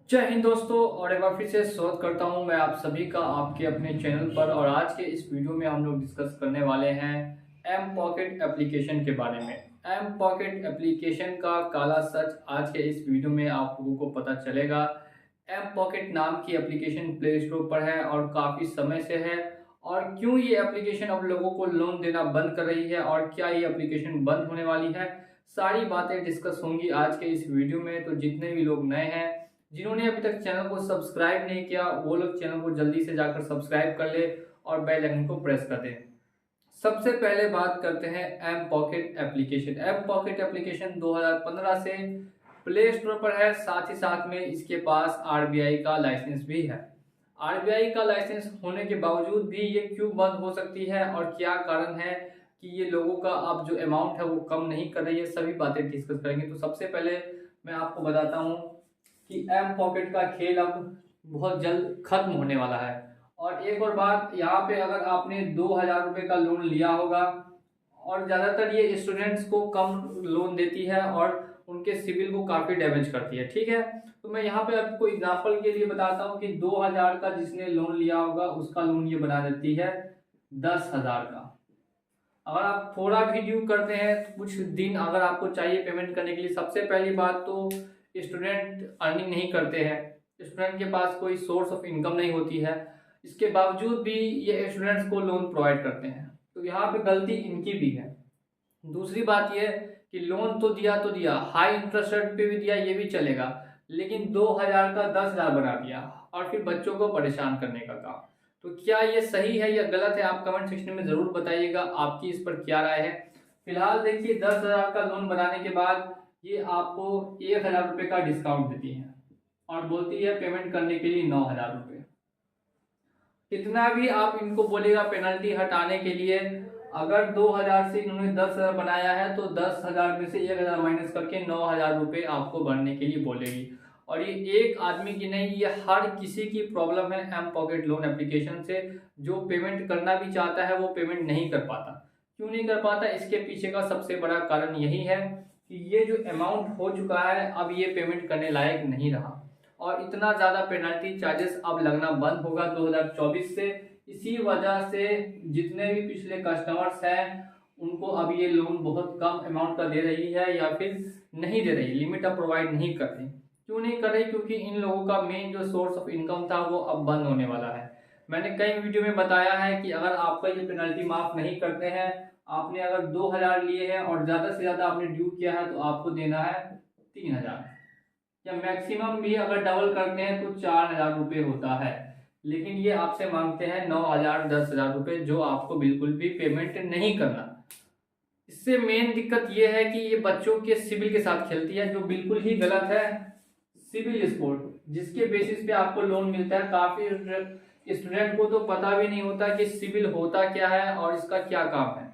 जय हिंद दोस्तों, और एक बार फिर से स्वागत करता हूं मैं आप सभी का आपके अपने चैनल पर। और आज के इस वीडियो में हम लोग डिस्कस करने वाले हैं एम पॉकेट एप्लीकेशन के बारे में। एम पॉकेट एप्लीकेशन का काला सच आज के इस वीडियो में आप लोगों को पता चलेगा। एम पॉकेट नाम की एप्लीकेशन प्ले स्टोर पर है और काफ़ी समय से है, और क्यों ये एप्लीकेशन अब लोगों को लोन देना बंद कर रही है और क्या ये एप्लीकेशन बंद होने वाली है, सारी बातें डिस्कस होंगी आज के इस वीडियो में। तो जितने भी लोग नए हैं, जिन्होंने अभी तक चैनल को सब्सक्राइब नहीं किया, वो लोग चैनल को जल्दी से जाकर सब्सक्राइब कर ले और बेल आइकन को प्रेस कर दें। सबसे पहले बात करते हैं mPokket application. MPokket application 2015 से प्ले स्टोर पर है, साथ ही साथ में इसके पास आरबीआई का लाइसेंस भी है। आरबीआई का लाइसेंस होने के बावजूद भी ये क्यों बंद हो सकती है और क्या कारण है कि ये लोगों का अब जो अमाउंट है वो कम नहीं कर रही है, सभी बातें डिस्कस करेंगे। तो सबसे पहले मैं आपको बताता हूँ कि एम पॉकेट का खेल अब बहुत जल्द खत्म होने वाला है। और एक और बात, यहाँ पे अगर आपने 2000 रुपये का लोन लिया होगा, और ज़्यादातर ये स्टूडेंट्स को कम लोन देती है और उनके सिविल को काफ़ी डैमेज करती है, ठीक है। तो मैं यहाँ पे आपको एग्जांपल के लिए बताता हूँ कि 2000 का जिसने लोन लिया होगा उसका लोन ये बना देती है 10,000 का। अगर आप थोड़ा भी ड्यू करते हैं तो कुछ दिन अगर आपको चाहिए पेमेंट करने के लिए, सबसे पहली बात तो स्टूडेंट अर्निंग नहीं करते हैं, स्टूडेंट के पास कोई सोर्स ऑफ इनकम नहीं होती है, इसके बावजूद भी ये स्टूडेंट्स को लोन प्रोवाइड करते हैं। तो यहाँ पे गलती इनकी भी है। दूसरी बात ये कि लोन तो दिया, हाई इंटरेस्ट रेट पे भी दिया, ये भी चलेगा, लेकिन 2000 का 10,000 बना दिया और फिर बच्चों को परेशान करने का काम। तो क्या ये सही है या गलत है, आप कमेंट सेक्शन में ज़रूर बताइएगा आपकी इस पर क्या राय है। फिलहाल देखिए, 10,000 का लोन बनाने के बाद ये आपको 1,000 रुपये का डिस्काउंट देती है और बोलती है पेमेंट करने के लिए 9,000 रुपये। कितना भी आप इनको बोलेगा पेनल्टी हटाने के लिए, अगर 2000 से इन्होंने 10,000 बनाया है तो 10,000 में से 1,000 माइनस करके 9,000 रुपये आपको भरने के लिए बोलेगी। और ये एक आदमी की नहीं, ये हर किसी की प्रॉब्लम है एम पॉकेट लोन एप्लीकेशन से। जो पेमेंट करना भी चाहता है वो पेमेंट नहीं कर पाता। क्यों नहीं कर पाता, इसके पीछे का सबसे बड़ा कारण यही है कि ये जो अमाउंट हो चुका है अब ये पेमेंट करने लायक नहीं रहा, और इतना ज़्यादा पेनल्टी चार्जेस अब लगना बंद होगा 2024 से। इसी वजह से जितने भी पिछले कस्टमर्स हैं उनको अब ये लोन बहुत कम अमाउंट का दे रही है या फिर नहीं दे रही, लिमिट अब प्रोवाइड नहीं कर रही। क्यों नहीं कर रही, क्योंकि इन लोगों का मेन जो सोर्स ऑफ इनकम था वो अब बंद होने वाला है। मैंने कई वीडियो में बताया है कि अगर आपका ये पेनल्टी माफ़ नहीं करते हैं, आपने अगर 2000 लिए हैं और ज़्यादा से ज़्यादा आपने ड्यू किया है तो आपको देना है 3,000, या मैक्सिमम भी अगर डबल करते हैं तो 4,000 रुपये होता है। लेकिन ये आपसे मांगते हैं 9,000 10,000 रुपये, जो आपको बिल्कुल भी पेमेंट नहीं करना। इससे मेन दिक्कत ये है कि ये बच्चों के सिविल के साथ खेलती है, जो बिल्कुल ही गलत है। सिविल स्कोर जिसके बेसिस पे आपको लोन मिलता है, काफ़ी स्टूडेंट को तो पता भी नहीं होता कि सिविल होता क्या है और इसका क्या काम है,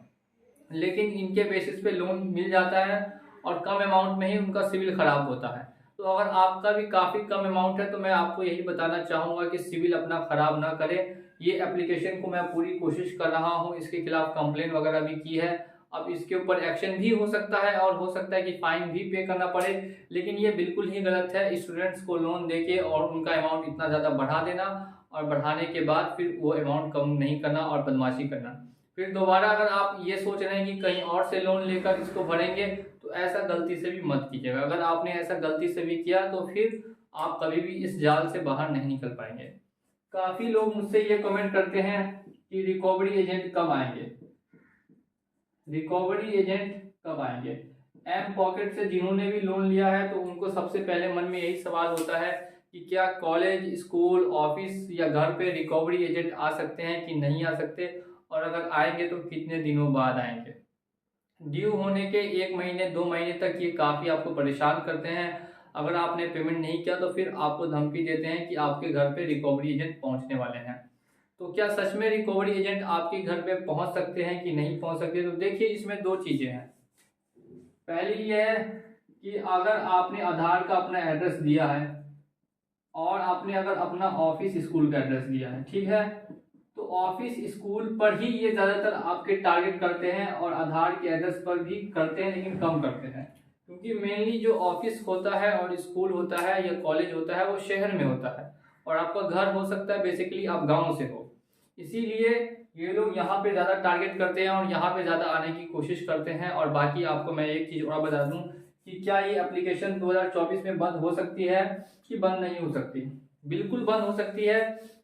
लेकिन इनके बेसिस पे लोन मिल जाता है और कम अमाउंट में ही उनका सिविल खराब होता है। तो अगर आपका भी काफ़ी कम अमाउंट है तो मैं आपको यही बताना चाहूँगा कि सिविल अपना ख़राब ना करें। ये एप्लीकेशन को मैं पूरी कोशिश कर रहा हूँ, इसके खिलाफ कंप्लेन वगैरह भी की है। अब इसके ऊपर एक्शन भी हो सकता है और हो सकता है कि फाइन भी पे करना पड़े, लेकिन ये बिल्कुल ही गलत है स्टूडेंट्स को लोन देके और उनका अमाउंट इतना ज़्यादा बढ़ा देना, और बढ़ाने के बाद फिर वो अमाउंट कम नहीं करना और बदमाशी करना। फिर दोबारा अगर आप ये सोच रहे हैं कि कहीं और से लोन लेकर इसको भरेंगे, तो ऐसा गलती से भी मत कीजिएगा। अगर आपने ऐसा गलती से भी किया तो फिर आप कभी भी इस जाल से बाहर नहीं निकल पाएंगे। काफ़ी लोग मुझसे ये कमेंट करते हैं कि रिकवरी एजेंट कब आएंगे, रिकवरी एजेंट कब आएंगे। एम पॉकेट से जिन्होंने भी लोन लिया है तो उनको सबसे पहले मन में यही सवाल होता है कि क्या कॉलेज, स्कूल, ऑफिस या घर पे रिकवरी एजेंट आ सकते हैं कि नहीं आ सकते, और अगर आएंगे तो कितने दिनों बाद आएंगे। ड्यू होने के 1 महीने 2 महीने तक ये काफ़ी आपको परेशान करते हैं। अगर आपने पेमेंट नहीं किया तो फिर आपको धमकी देते हैं कि आपके घर पे रिकवरी एजेंट पहुंचने वाले हैं। तो क्या सच में रिकवरी एजेंट आपके घर पे पहुंच सकते हैं कि नहीं पहुंच सकते, तो देखिए इसमें दो चीज़ें हैं। पहली ये है कि अगर आपने आधार का अपना एड्रेस दिया है और आपने अगर अपना ऑफिस स्कूल का एड्रेस दिया है, ठीक है, तो ऑफिस स्कूल पर ही ये ज़्यादातर आपके टारगेट करते हैं और आधार के एड्रेस पर भी करते हैं, लेकिन कम करते हैं। क्योंकि मेनली जो ऑफिस होता है और स्कूल होता है या कॉलेज होता है वो शहर में होता है और आपका घर हो सकता है बेसिकली आप गांव से हो। इसीलिए ये लोग यहाँ पे ज़्यादा टारगेट करते हैं और यहाँ पे ज़्यादा आने की कोशिश करते हैं। और बाकी आपको मैं एक चीज़ और बता दूं कि क्या ये एप्लीकेशन 2024 में बंद हो सकती है कि बंद नहीं हो सकती। बिल्कुल बंद हो सकती है,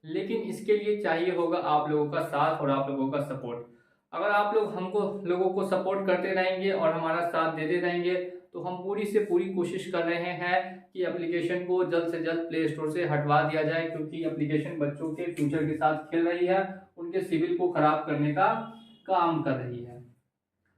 लेकिन इसके लिए चाहिए होगा आप लोगों का साथ और आप लोगों का सपोर्ट। अगर आप लोग हमको लोगों को सपोर्ट करते रहेंगे और हमारा साथ देते रहेंगे तो हम पूरी से पूरी कोशिश कर रहे हैं कि एप्लीकेशन को जल्द से जल्द प्ले स्टोर से हटवा दिया जाए, क्योंकि एप्लीकेशन बच्चों के फ्यूचर के साथ खेल रही है, उनके सिविल को खराब करने का काम कर रही है।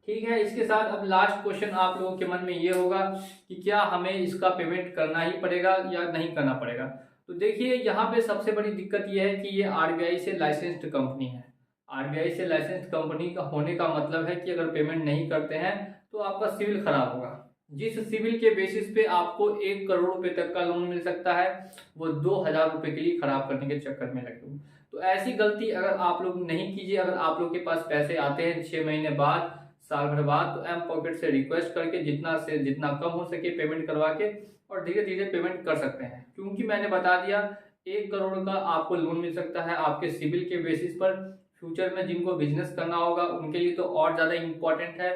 ठीक है, इसके साथ अब लास्ट क्वेश्चन आप लोगों के मन में ये होगा कि क्या हमें इसका पेमेंट करना ही पड़ेगा या नहीं करना पड़ेगा। तो देखिए, यहाँ पे सबसे बड़ी दिक्कत ये है कि ये आरबीआई से लाइसेंस्ड कंपनी है। आरबीआई से लाइसेंस्ड कंपनी का होने का मतलब है कि अगर पेमेंट नहीं करते हैं तो आपका सिविल खराब होगा। जिस सिविल के बेसिस पे आपको 1 करोड़ रुपए तक का लोन मिल सकता है, वो 2,000 रुपए के लिए खराब करने के चक्कर में लगे हो। तो ऐसी गलती अगर आप लोग नहीं कीजिए। अगर आप लोग के पास पैसे आते हैं 6 महीने बाद, साल भर बाद, तो एम पॉकेट से रिक्वेस्ट करके जितना से जितना कम हो सके पेमेंट करवा के और धीरे धीरे पेमेंट कर सकते हैं। क्योंकि मैंने बता दिया 1 करोड़ का आपको लोन मिल सकता है आपके सिविल के बेसिस पर। फ्यूचर में जिनको बिजनेस करना होगा उनके लिए तो और ज़्यादा इम्पोर्टेंट है,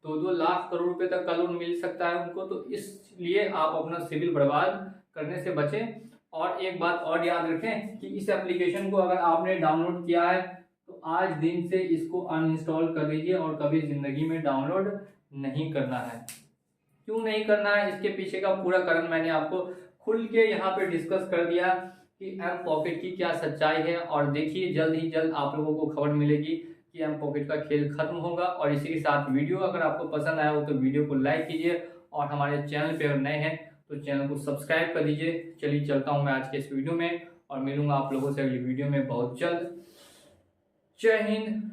2-2 लाख करोड़ रुपए तक का लोन मिल सकता है उनको। तो इसलिए आप अपना सिविल बर्बाद करने से बचें। और एक बात और याद रखें कि इस एप्लीकेशन को अगर आपने डाउनलोड किया है तो आज दिन से इसको अनइंस्टॉल कर दीजिए और कभी ज़िंदगी में डाउनलोड नहीं करना है। क्यों नहीं करना है, इसके पीछे का पूरा कारण मैंने आपको खुल के यहाँ पे डिस्कस कर दिया कि एम पॉकेट की क्या सच्चाई है। और देखिए, जल्द ही जल्द आप लोगों को खबर मिलेगी कि एम पॉकेट का खेल खत्म होगा। और इसी के साथ वीडियो अगर आपको पसंद आया हो तो वीडियो को लाइक कीजिए और हमारे चैनल पे अगर नए हैं तो चैनल को सब्सक्राइब कर दीजिए। चलिए चलता हूँ मैं आज के इस वीडियो में और मिलूंगा आप लोगों से अगली वीडियो में बहुत जल्द। जय हिंद।